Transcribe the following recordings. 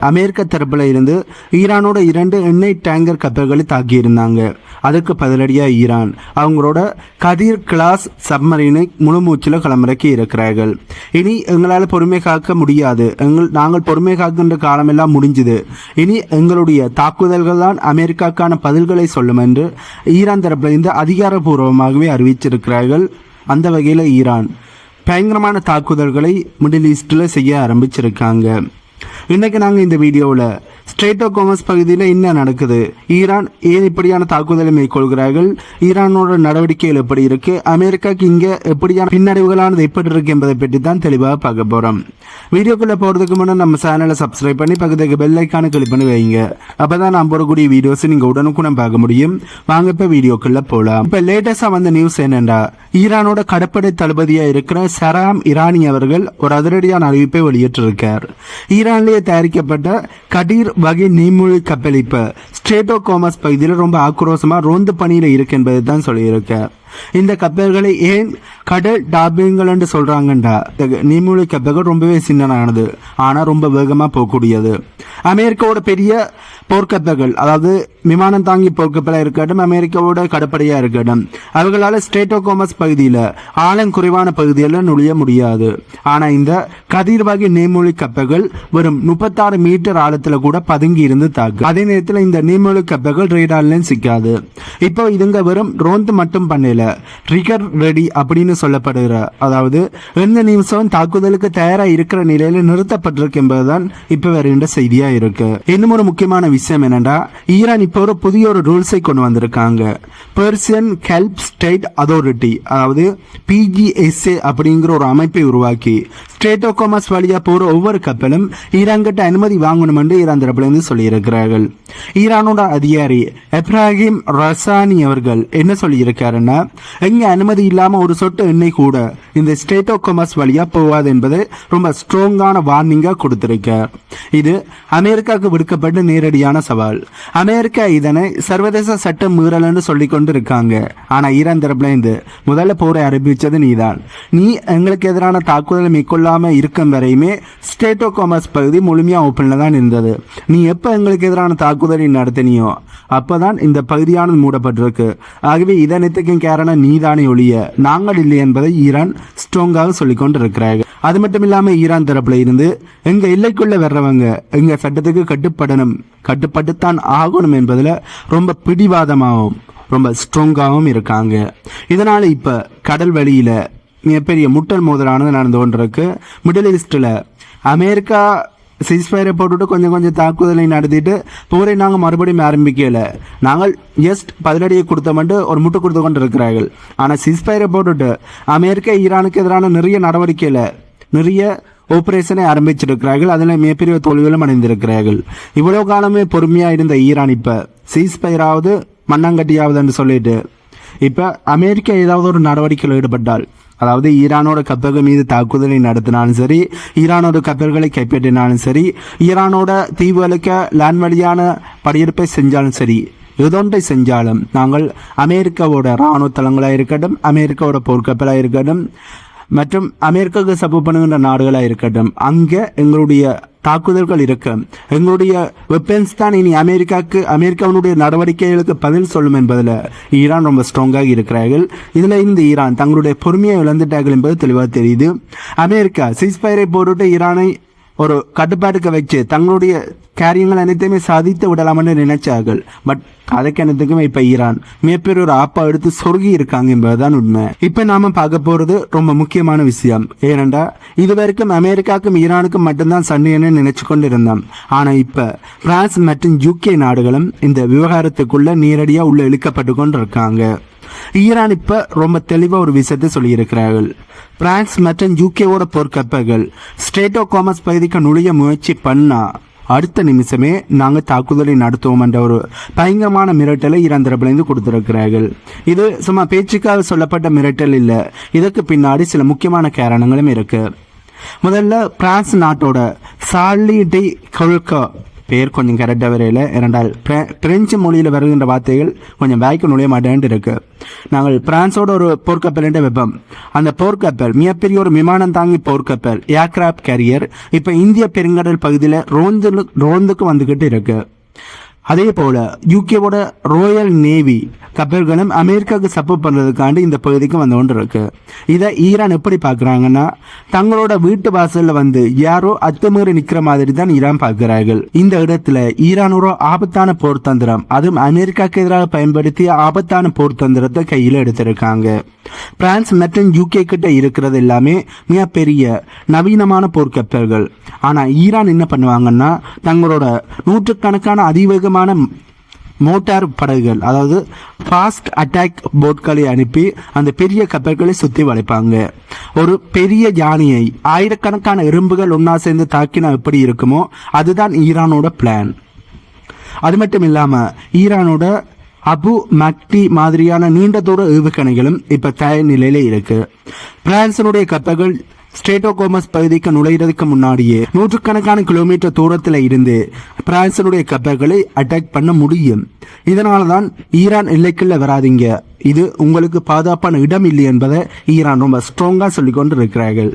அமெரிக்க தரப்புல இருந்து ஈரானோட 2 எண்ணெய் டேங்கர் கப்பல்களை தாக்கியிருந்தாங்க. அதுக்கு பதிலடியாக ஈரான் அவங்களோட கதிர் கிளாஸ் சப்மரீனை முழு மூச்சில் களமிறக்கி இருக்கிறார்கள். இனி எங்களால் பொறுமை காக்க முடியாது, நாங்கள் பொறுமை காக்கின்ற காலமெல்லாம் முடிஞ்சுது, இனி எங்களுடைய தாக்குதல்கள் தான் அமெரிக்காக்கான பதில்களை சொல்லும் என்று ஈரான் தரப்புல இருந்து அதிகாரப்பூர்வமாகவே அறிவிச்சிருக்கிறார்கள். அந்த வகையில் ஈரான் பயங்கரமான தாக்குதல்களை மிடில் ஈஸ்டில் செய்ய ஆரம்பிச்சிருக்காங்க. இன்றைக்கி நாங்கள் இந்த வீடியோவில் ஸ்ட்ரெய்ட் ஆஃப் ஹார்முஸ் பகுதியில் என்ன நடக்குது, ஈரான் ஏன் இப்படியான தாக்குதலை மேற்கொள்கிறார்கள், ஈரானோட நடவடிக்கைகள் எப்படி இருக்குது, அமெரிக்காவுக்கு இங்கே எப்படியான பின்னடைவுகளானது எப்படி இருக்குது என்பதை பற்றி தான் தெளிவாக பார்க்க போகிறோம். வீடியோக்குள்ளே போகிறதுக்கு முன்னே நம்ம சேனலை சப்ஸ்கிரைப் பண்ணி பக்கத்துக்கு பெல் ஐக்கானை கிளிக் பண்ணி வைங்க. அப்போ தான் நான் போடக்கூடிய வீடியோஸை நீங்கள் உடனுக்குடன் பார்க்க முடியும். வாங்க இப்போ வீடியோக்குள்ளே போகலாம். இப்போ லேட்டஸ்டாக வந்த நியூஸ் என்னென்னா, ஈரானோட கடற்படை தளபதியாக இருக்கிற சராம் இரானி அவர்கள் ஒரு அதிரடியான அறிவிப்பை வெளியிட்டிருக்கார். ஈரானிலேயே தயாரிக்கப்பட்ட கதீர் வகை நீர்மூழ்கி கப்பல் இப்போ ஸ்ட்ரெய்ட் ஆஃப் ஹார்முஸ் பகுதியில் ரொம்ப ஆக்ரோஷமாக ரோந்து பணியில் இருக்கு என்பதை தான் சொல்லியிருக்கார். இந்த கப்பல்களை ஏன் கடல் டாபிங்கள் என்று சொல்றாங்கண்டா, நீர்மூழ்கி கப்பல்கள் ரொம்பவே சின்னனானது, ஆனால் ரொம்ப வேகமாக போகக்கூடியது. அமெரிக்காவோட பெரிய போர்க்கப்பல்கள், அதாவது விமானம் தாங்கி போர்க்கப்பலாக இருக்கட்டும், அமெரிக்காவோட கடற்படையாக இருக்கட்டும், அவர்களால் ஸ்ட்ரெய்ட் ஆஃப் ஹார்முஸ் பகுதியில் ஆழம் குறைவான பகுதியில் நுழைய முடியாது. ஆனால் இந்த கதிர் வகை நீர்மூழ்கி கப்பல்கள் வெறும் 36 மீட்டர் ஆழத்தில் கூட பதுங்கி இருந்து தாக்கு. அதே நேரத்தில் இந்த நீர்மூழ்கி கப்பல்கள் ரேடார்லையும் சிக்காது. இப்போ இதுங்க வெறும் ரோந்து மட்டும் பண்ணல, ட்ரிகர் ரெடி அப்படின்னு சொல்லப்படுகிற, அதாவது எந்த நிமிஷம் தாக்குதலுக்கு தயாராக இருக்கிற நிலையில் நிறுத்தப்பட்டிருக்கு என்பதுதான் இப்போ வருகின்ற செய்தியா இருக்கு. இன்னும் ஒரு முக்கியமான விஷயம் என்னன்னா, ஈரான் இப்போ ஒரு புதிய ரூல்ஸை கொண்டு வந்திருக்காங்க. பெர்சியன் கல்ஃப் ஸ்டேட் அத்தாரிட்டி, அதாவது PGSA அப்படிங்கிற ஒரு அமைப்பை உருவாக்கி ஸ்ட்ரெய்ட் ஆஃப் ஹார்முஸ் வழியா போற ஒவ்வொரு கப்பலும் ஈரான் கிட்ட அனுமதி வாங்கணும் என்று ஈரான் தரப்பிலிருந்து சொல்லியிருக்கிறார்கள். ஈரானோட அதிகாரி இப்ராஹிம் ரசானி அவர்கள் என்ன சொல்லியிருக்காருன்னா, எங்க அனுமதி இல்லாம ஒரு சொட்டு எண்ணெய் கூட இந்த ஸ்ட்ரெய்ட் ஆஃப் ஹார்முஸ் வழியா போகாது என்பது ரொம்ப ஸ்ட்ராங்கான வார்னிங்கா கொடுத்திருக்கார். இது அமெரிக்காவுக்கு விடுக்கப்பட்ட நேரடியான சவால். அமெரிக்கா இதனை சர்வதேச சட்ட மீறல் என்று சொல்லிக் கொண்டு இருக்காங்க. ஆனா ஈரான் தரப்புல இருந்து முதல்ல போரை ஆரம்பிச்சது நீதான், நீ எங்களுக்கு எதிரான தாக்குதலை மேற்கொள்ளாம இருக்கும் வரையுமே ஸ்ட்ரெய்ட் ஆஃப் ஹார்முஸ் பகுதி முழுமையா ஓப்பன்ல தான் இருந்தது. நீ எப்ப எங்களுக்கு எதிரான தாக்குதலை நடத்தினியோ அப்பதான் இந்த பகுதியானது மூடப்பட்டிருக்கு. ஆகவே இதனத்துக்கும் காரணம் நீதானே ஒழிய நாங்கள் இல்லை என்பதை ஈரான் ஸ்ட்ராங்காக சொல்லிக் கொண்டு இருக்கிறார்கள். அது மட்டும் இல்லாம ஈரான் தரப்புல இருந்து எங்க எல்லைக்குள்ள வர்றவங்க எங்க சட்டத்துக்கு கட்டுப்பட்டுத்தான் ஆகணும் என்பதுல ரொம்ப பிடிவாதமாகவும் ரொம்ப ஸ்ட்ராங்காகவும் இருக்காங்க. இதனால இப்ப கடல் வழியில மிகப்பெரிய முட்டல் மோதலானது நடந்து கொண்டிருக்கு. மிடில் ஈஸ்டில் அமெரிக்கா சீஸ்ஃபயரை போட்டுட்டு கொஞ்சம் தாக்குதலை நடத்திட்டு போரை நாங்கள் மறுபடியும் ஆரம்பிக்கல, நாங்கள் ஜஸ்ட் பதிலடியை கொடுத்தோம்ட்டு ஒரு முட்டு கொடுத்து கொண்டு இருக்கிறார்கள். ஆனால் சீஸ்ஃபயரை போட்டுட்டு அமெரிக்கா ஈரானுக்கு எதிரான நிறைய நடவடிக்கையில் நிறைய ஆபரேஷனை ஆரம்பிச்சிருக்கிறார்கள். அதில் மிகப்பெரிய தோல்விகளும் அடைந்திருக்கிறார்கள். இவ்வளோ காலமே பொறுமையாக இருந்த ஈரான் இப்போ சீஸ்ஃபயராவது மண்ணாங்கட்டியாவது என்று சொல்லிட்டு இப்போ அமெரிக்கா ஏதாவது ஒரு நடவடிக்கையில் ஈடுபட்டால், அதாவது ஈரானோட கப்பல்கள் மீது தாக்குதலை நடத்தினாலும் சரி, ஈரானோட கப்பல்களை கைப்பற்றினாலும் சரி, ஈரானோட தீவுகளுக்கு லேண்ட் வழியான படையெடுப்பை செஞ்சாலும் சரி, எதொன்றை செஞ்சாலும் நாங்கள் அமெரிக்காவோட இராணுவ தளங்களாக இருக்கட்டும், அமெரிக்காவோட போர்க்கப்பலாக இருக்கட்டும், மற்றும் அமெரிக்காவுக்கு சப்போர்ட் பண்ணுகின்ற நாடுகளாக இருக்கட்டும், அங்கே எங்களுடைய தாக்குதல்கள் இருக்கு, எங்களுடைய வெப்பன்ஸ் தான் இனி அமெரிக்காவுடைய நடவடிக்கைகளுக்கு பதில் சொல்லும் என்பதில் ஈரான் ரொம்ப ஸ்ட்ராங்காக இருக்கிறார்கள். இதில் இந்த ஈரான் தங்களுடைய பொறுமையை இழந்துட்டார்கள் என்பது தெளிவாக தெரியுது. அமெரிக்கா சீஸ்ஃபயரை போட்டுட்டு ஈரானை ஒரு கட்டுப்பாட்டுக்கு வச்சு தங்களுடைய காரியங்கள் அனைத்தையுமே சாதித்து விடலாம்னு நினைச்சார்கள். பட் அதுக்கு அனைத்துக்குமே இப்ப ஈரான் மிகப்பெரிய ஒரு ஆப்பா எடுத்து சொருகி இருக்காங்க என்பதுதான் உண்மை. இப்ப நாம பார்க்க போறது ரொம்ப முக்கியமான விஷயம். ஏனென்றா இதுவரைக்கும் அமெரிக்காவுக்கும் ஈரானுக்கும் மட்டும்தான் சண்டைன்னு நினைச்சு கொண்டு இருந்தோம். ஆனா இப்ப பிரான்ஸ் மற்றும் UK நாடுகளும் இந்த விவகாரத்துக்குள்ள நேரடியா உள்ள இழுக்கப்பட்டு கொண்டு இருக்காங்க. ஈரான் இப்ப ரொம்ப தெளிவா ஒரு விஷயத்தை சொல்லி இருக்கிறார்கள். பிரான்ஸ் மற்றும் UKவோட போர்க்கப்பல்கள் ஸ்ட்ரெய்ட் ஆஃப் ஹார்முஸ் பகுதிக்கு நுழைய முயற்சி பண்ணா அடுத்த நிமிஷமே நாங்கள் தாக்குதலை நடத்துவோம் என்ற ஒரு பயங்கரமான மிரட்டலை ஈரான் தரப்பிலிருந்து கொடுத்திருக்கிறார்கள். இது சும்மா பேச்சுக்காக சொல்லப்பட்ட மிரட்டல் இல்லை, இதற்கு பின்னாடி சில முக்கியமான காரணங்களும் இருக்கு. முதல்ல பிரான்ஸ் நாட்டோட சார்லி டி கொல்கா பேர் கொஞ்சம் கரெக்டாக வரையில், ஏனென்றால் பிரெஞ்சு மொழியில் வருகின்ற வார்த்தைகள் கொஞ்சம் வாய்க்கு நுழைய மாட்டேன்ட்டு இருக்கு. நாங்கள் பிரான்ஸோட ஒரு போர்க்கப்பல் வைப்போம். அந்த போர்க்கப்பல் மிகப்பெரிய ஒரு விமானம் தாங்கி போர்க்கப்பல், ஏர்கிராப்ட் கேரியர், இப்போ இந்திய பெருங்கடல் பகுதியில் ரோந்துக்கு வந்துக்கிட்டு இருக்கு. அதே போல யூகேவோட ராயல் நேவி கப்பல்களும் அமெரிக்காவுக்கு சப்போர்ட் பண்ணுறதுக்காண்டி இந்த பகுதிக்கு வந்து கொண்டு இருக்கு. இதை ஈரான் எப்படி பார்க்குறாங்கன்னா, தங்களோட வீட்டு வாசலில் வந்து யாரோ அத்துமீறி நிற்கிற மாதிரி தான் ஈரான் பார்க்கிறார்கள். இந்த இடத்துல ஈரானோட ஆபத்தான போர் தந்திரம், அதுவும் அமெரிக்காவுக்கு எதிராக பயன்படுத்திய ஆபத்தான போர் தந்திரத்தை கையில் எடுத்திருக்காங்க. பிரான்ஸ் மற்றும் யூகே கிட்ட இருக்கிறது எல்லாமே மிகப்பெரிய நவீனமான போர்க்கப்பல்கள். ஆனால் ஈரான் என்ன பண்ணுவாங்கன்னா, தங்களோட நூற்றுக்கணக்கான அதிவேகமான மோட்டார் படகுகள், அதாவது ஃபாஸ்ட் அட்டாக் போட்களை அனுப்பி அந்த பெரிய கப்பல்களை சுற்றி வளைப்பாங்க. ஒரு பெரிய யானையை ஆயிரக்கணக்கான எறும்புகள் ஒன்றா சேர்ந்து தாக்கினா எப்படி இருக்குமோ அதுதான் ஈரானோட பிளான். அது மட்டும் இல்லாமல் ஈரானோட அபு மக்டி மாதிரியான நீண்ட தூர ஏவுகணைகளும் இப்போ தயார் நிலையில இருக்கு. பிரான்சினுடைய கப்பல்கள் ஸ்ட்ரெய்ட் ஆஃப் ஹார்மஸ் பகுதிக்கு நுழையிறதுக்கு முன்னாடியே நூற்றுக்கணக்கான கிலோமீட்டர் தூரத்தில் இருந்து பிரான்சினுடைய கப்பல்களை அட்டாக் பண்ண முடியும். இதனால தான் ஈரான் எல்லைக்குள்ள வராதிங்க, இது உங்களுக்கு பாதுகாப்பான இடம் இல்லை என்பதை ஈரான் ரொம்ப ஸ்ட்ராங்காக சொல்லி கொண்டு இருக்கிறார்கள்.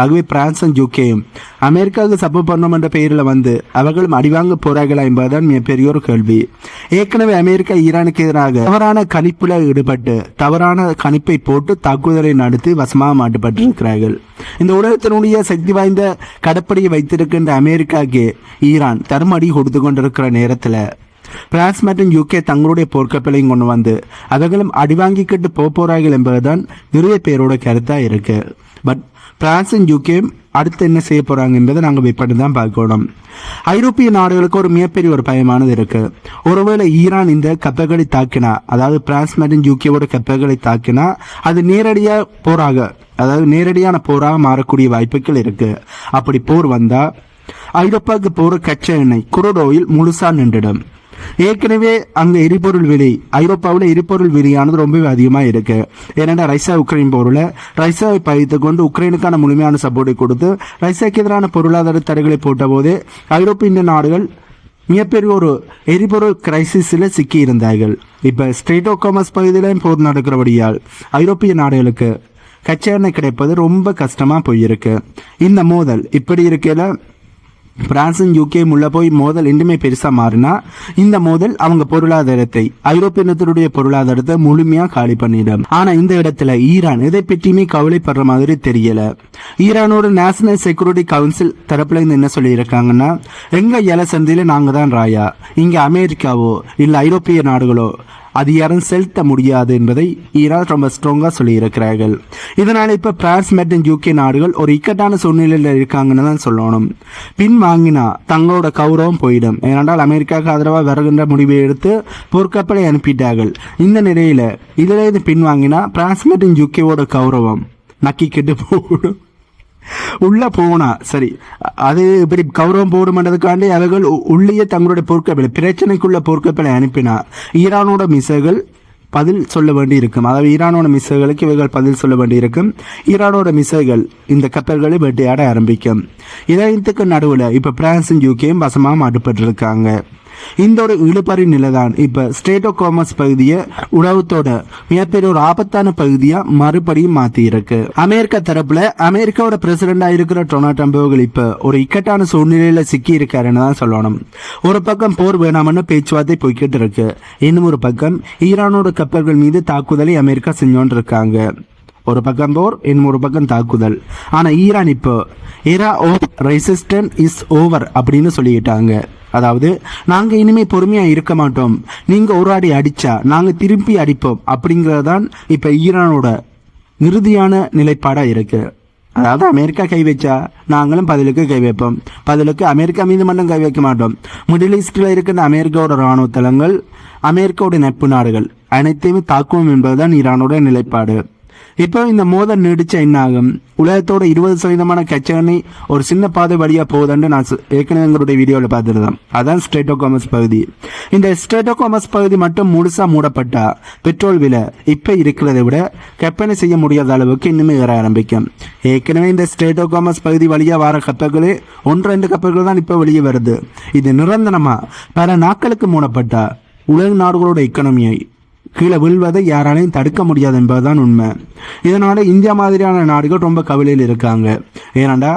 ஆகவே பிரான்ஸும் யூகேயும் அமெரிக்காவுக்கு சப்போர்ட் பண்ணணும் என்ற பெயரில் வந்து அவர்களும் அடிவாங்க போறார்களா என்பதுதான் மிகப்பெரிய ஒரு கேள்வி. ஏற்கனவே அமெரிக்கா ஈரானுக்கு எதிராக தவறான கணிப்பில் ஈடுபட்டு தவறான கணிப்பை போட்டு தாக்குதலை நடத்தி வசமாக மாட்டுப்பட்டு இருக்கிறார்கள். இந்த உலகத்தினுடைய சக்தி வாய்ந்த கடற்படையை வைத்திருக்கின்ற அமெரிக்காவுக்கு ஈரான் தர்மடி கொடுத்து கொண்டிருக்கிற நேரத்தில் பிரான்ஸ் மற்றும் யூகே தங்களுடைய போர்க்கப்பலையும் கொண்டு வந்து அவர்களும் அடிவாங்கிக்கிட்டு போறார்கள் என்பதுதான் நிறைய பேரோட கருத்தா இருக்கு. பட் பிரான்ஸும் யூகேயும் அடுத்து என்ன செய்ய போறாங்க என்பதை நாங்கள் வெயிட் பண்ணி தான் பார்க்கணும். ஐரோப்பிய நாடுகளுக்கு ஒரு மிகப்பெரிய ஒரு பயமானது இருக்கு. ஒருவேளை ஈரான் இந்த கப்பல்களை தாக்கினா, அதாவது பிரான்ஸ் மற்றும் யூகேவோட கப்பல்களை தாக்கினா அது நேரடியாக போராக, அதாவது நேரடியான போராக மாறக்கூடிய வாய்ப்புகள் இருக்கு. அப்படி போர் வந்தா ஐரோப்பாவுக்கு போற கச்சா எண்ணெய் குரூட் ஆயில் முழுசா நின்றுடும். ஏற்கனவே அங்க எரிபொருள் விலை, ஐரோப்பாவில் எரிபொருள் விலையானது ரொம்பவே அதிகமாக இருக்கு. ஏன்னா ரஷ்யா உக்ரைன் போரில் ரஷ்யாவை பகித்து கொண்டு உக்ரைனுக்கான முழுமையான சப்போர்ட்டை கொடுத்து ரஷ்யாவுக்கு எதிரான பொருளாதார தடைகளை போட்ட போது ஐரோப்பிய நாடுகள் மிகப்பெரிய ஒரு எரிபொருள் கிரைசிஸில் சிக்கி இருந்தார்கள். இப்போ ஸ்ட்ரெய்ட் ஆஃப் ஹார்மஸ் பகுதியிலும் போர் நடக்கிறபடியால் ஐரோப்பிய நாடுகளுக்கு கச்சா எண்ணெய் கிடைப்பது ரொம்ப கஷ்டமாக போயிருக்கு. இந்த மோதல் இப்படி இருக்கையில் பிரான்ஸும் யூகேயும் உள்ள போய் மோதல் இன்னுமே பெருசாக மாறினா இந்த மோதல் அவங்க பொருளாதாரத்தை, ஐரோப்பியத்தினுடைய பொருளாதாரத்தை முழுமையாக காலி பண்ணிடும். ஆனால் இந்த இடத்துல ஈரான் இதை பற்றியுமே கவலைப்படுற மாதிரி தெரியல. ஈரானோட நேஷனல் செக்யூரிட்டி கவுன்சில் தரப்புல இருந்து என்ன சொல்லியிருக்காங்கன்னா, எங்க இல சந்தையில நாங்கள் தான் ராயா, இங்கே அமெரிக்காவோ இல்லை ஐரோப்பிய நாடுகளோ அது யாரும் செலுத்த முடியாது என்பதை ஈரான் ரொம்ப ஸ்ட்ராங்காக சொல்லியிருக்கிறார்கள். இதனால் இப்போ பிரான்ஸ் மற்றும் யூகே நாடுகள் ஒரு இக்கட்டான சூழ்நிலையில் இருக்காங்கன்னு தான் சொல்லணும். பின் வாங்கினா தங்களோட கௌரவம் போயிடும். ஏனென்றால் அமெரிக்காவுக்கு ஆதரவாக வருகின்ற முடிவை எடுத்து போர்க்கப்பலை அனுப்பிட்டார்கள். இந்த நிலையில் இதில் இது பின் வாங்கினா பிரான்ஸ் மற்றும் யூகேவோட கௌரவம் நக்கிக்கிட்டு போடும். உள்ள போனா சரி, அது இப்படி கௌரவம் போடுமென்றதுக்காண்டி அவர்கள் உள்ளே தங்களுடைய போர்க்கப்பலை, பிரச்சனைக்குள்ள போர்க்கப்பலை அனுப்பினா ஈரானோட மிசைகள் பதில் சொல்ல வேண்டி இருக்கும். அதாவது ஈரானோட மிசைகளுக்கு இவர்கள் பதில் சொல்ல வேண்டி இருக்கும். ஈரானோட மிசைகள் இந்த கப்பல்களை வேட்டையாட ஆரம்பிக்கும். இதயத்துக்கு நடுவில் இப்போ பிரான்ஸும் யூகேயும் வசமாக மாட்டுப்பட்டிருக்காங்க. இந்த ஒரு இழுபறி நிலைதான் இப்ப ஸ்ட்ரெய்ட் ஆஃப் ஹார்மஸ் பகுதியை உலகத்தோட மிகப்பெரிய ஒரு ஆபத்தான பகுதியா மறுபடியும் மாத்தி இருக்கு. அமெரிக்கா தரப்புல அமெரிக்காவோட பிரசிடண்டா இருக்கிற டொனால்ட் ட்ரம்ப் அவர்கள் இப்ப ஒரு இக்கட்டான சூழ்நிலையில சிக்கி இருக்காருன்னு தான் சொல்லணும். ஒரு பக்கம் போர் வேணாம்னு பேச்சுவார்த்தை போய்கிட்டு இருக்கு. இன்னும் ஒரு பக்கம் ஈரானோட கப்பல்கள் மீது தாக்குதலை அமெரிக்கா செஞ்சோன்னு இருக்காங்க. ஒரு பக்கம் போர், இன்னும் ஒரு பக்கம் தாக்குதல். ஆனா ஈரான் இப்போ era of resistance is over அப்படின்னு சொல்லிக்கிட்டாங்க. அதாவது நாங்கள் இனிமேல் பொறுமையாக இருக்க மாட்டோம், நீங்கள் ஒரு அடி அடித்தா நாங்கள் திருப்பி அடிப்போம் அப்படிங்கிறது தான் இப்போ ஈரானோட இறுதியான நிலைப்பாடாக இருக்குது. அதாவது அமெரிக்கா கை வச்சா நாங்களும் பதிலுக்கு கை வைப்போம், பதிலுக்கு அமெரிக்கா மீது மட்டும் கை வைக்க மாட்டோம். மிடில் ஈஸ்டில் இருக்கிற அமெரிக்காவோட இராணுவ தளங்கள், அமெரிக்காவோட நட்பு நாடுகள் அனைத்தையுமே தாக்குவோம் என்பதுதான் ஈரானோட நிலைப்பாடு. இப்போ இந்த மோதல் நீடிச்சா என்ன ஆகும்? உலகத்தோட 20% கச்சா எண்ணெய் ஒரு சின்ன பாதை வழியா போகுதுன்னு நான் ஏற்கனவே எங்களுடைய வீடியோவில் பார்த்துருந்தேன். அதான் ஸ்ட்ரெய்ட் ஆஃப் ஹார்மஸ் பகுதி. இந்த ஸ்ட்ரெய்ட் ஆஃப் ஹார்மஸ் பகுதி மட்டும் முழுசா மூடப்பட்டா பெட்ரோல் விலை இப்ப இருக்கிறதை விட கற்பனை செய்ய முடியாத அளவுக்கு இன்னுமே ஏற ஆரம்பிக்கும். ஏற்கனவே இந்த ஸ்ட்ரெய்ட் ஆஃப் ஹார்மஸ் பகுதி வழியா வர கப்பல்களே 1-2 கப்பல்கள் தான் இப்ப வெளியே வருது. இது நிரந்தரமா பல நாட்களுக்கு மூடப்பட்டா உலக நாடுகளோட எக்கனாமியை கீழே விழுவதை யாராலையும் தடுக்க முடியாது என்பதுதான் உண்மை. இதனால இந்தியா மாதிரியான நாடுகள் ரொம்ப கவலையில் இருக்காங்க. ஏன்னாண்டா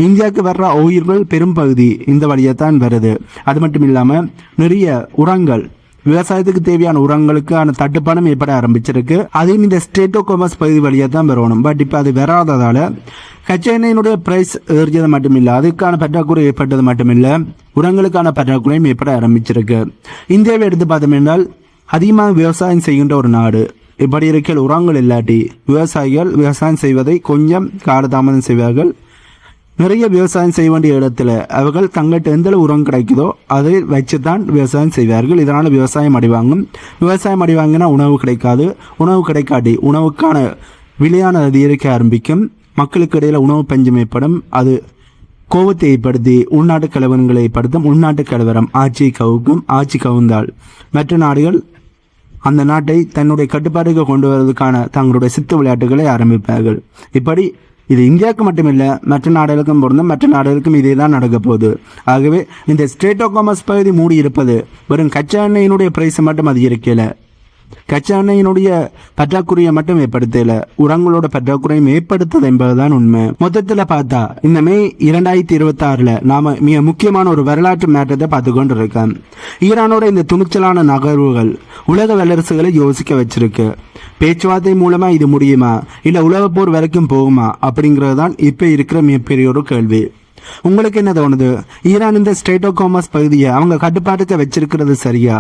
இந்தியாவுக்கு வர்ற உயிர்கள் பெரும் பகுதி இந்த வழியை தான் வருது. அது மட்டும் இல்லாமல் நிறைய உரங்கள், விவசாயத்துக்கு தேவையான உரங்களுக்கான தட்டுப்பாடும் ஏற்பட ஆரம்பிச்சிருக்கு. அதையும் இந்த ஸ்ட்ரெய்ட் ஆஃப் ஹார்மஸ் பகுதி வழியாக தான் வரணும். பட் இப்போ அது வராததால கச்சா எண்ணெயினுடைய பிரைஸ் ஏறியது மட்டுமில்லை, அதுக்கான பற்றாக்குறை ஏற்பட்டது மட்டுமில்லை, உரங்களுக்கான பற்றாக்குறையும் ஏற்பட ஆரம்பிச்சிருக்கு. இந்தியாவை எடுத்து பார்த்தோம் என்றால் அதிகமாக விவசாயம் செய்கின்ற ஒரு நாடு. இப்படி இருக்க உரங்கள் இல்லாட்டி விவசாயிகள் விவசாயம் செய்வதை கொஞ்சம் காலதாமதம் செய்வார்கள். நிறைய விவசாயம் செய்ய வேண்டிய இடத்துல அவர்கள் தங்கள்கிட்ட எந்த உரம் கிடைக்குதோ அதை வச்சு தான் விவசாயம் செய்வார்கள். இதனால் விவசாயம் அடிவாங்கும். விவசாயம் அடிவாங்கினா உணவு கிடைக்காது. உணவு கிடைக்காட்டி உணவுக்கான விலையான அதிகரிக்க ஆரம்பிக்கும். மக்களுக்கு இடையில் உணவு பஞ்சம் ஏற்படும். அது கோபத்தை ஏற்படுத்தி உள்நாட்டு கலவரங்களை ஏற்படுத்தும். உள்நாட்டு கலவரம் ஆட்சியை கவுக்கும். ஆட்சி கவுந்தால் மற்ற நாடுகள் அந்த நாட்டை தன்னுடைய கட்டுப்பாட்டுக்கு கொண்டு வருவதற்கான தங்களுடைய சித்து விளையாட்டுகளை ஆரம்பிப்பார்கள். இப்படி இது இந்தியாவுக்கு மட்டுமில்லை, மற்ற நாடுகளுக்கும் பொருந்தும். மற்ற நாடுகளுக்கும் இதே தான் நடக்க போகுது. ஆகவே இந்த ஸ்ட்ரெய்ட் ஆஃப் ஹார்மஸ் பகுதி மூடி இருப்பது வெறும் கச்சா எண்ணெயினுடைய பிரைஸை மட்டும் அதிகரிக்கல, கச்சா எண்ணெயினுடைய பற்றாக்குறையை மட்டும் ஏற்படுத்தல, உரங்களோட பற்றாக்குறையும் ஏற்படுத்தது என்பதுதான் உண்மை. மொத்தத்தில் பார்த்தா இந்த மே 2026 நாம மிக முக்கியமான ஒரு வரலாற்று மாற்றத்தை பார்த்து கொண்டு இருக்கோம். ஈரானோட இந்த துணிச்சலான நகர்வுகள் உலக வல்லரசுகளை யோசிக்க வச்சிருக்கு. பேச்சுவார்த்தை மூலமா இது முடியுமா, இல்ல உலக போர் வரைக்கும் போகுமா அப்படிங்கிறது தான் இப்ப இருக்கிற மிகப்பெரிய ஒரு கேள்வி. உங்களுக்கு என்ன தோணுது? ஈரான் இந்த ஸ்ட்ரெய்ட் ஆஃப் ஹார்மஸ் பகுதியை அவங்க கட்டுப்பாட்டுக்கு வச்சிருக்கிறது சரியா?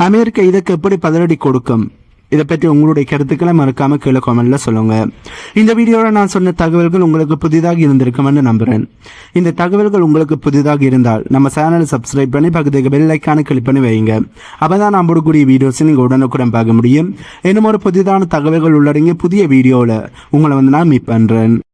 அமெரிக்கா இதற்கு எப்படி பதிலடி கொடுக்கும்? இதை பற்றி உங்களுடைய கருத்துக்களை மறக்காம கீழே கமெண்ட்ல சொல்லுங்க. இந்த வீடியோவில் நான் சொன்ன தகவல்கள் உங்களுக்கு புதிதாக இருந்திருக்கும்னு நம்புறேன். இந்த தகவல்கள் உங்களுக்கு புதிதாக இருந்தால் நம்ம சேனலை சப்ஸ்கிரைப் பண்ணி பக்கத்துக்கு பெல் ஐக்கானை கிளிக் பண்ணி வைங்க. அப்பதான் நான் போடக்கூடிய வீடியோஸ் நீங்க உடனுக்குடன் பார்க்க முடியும். இன்னும் ஒரு புதிதான தகவல்கள் உள்ளடங்கிய புதிய வீடியோவில் உங்களை நான் மீட் பண்றேன்.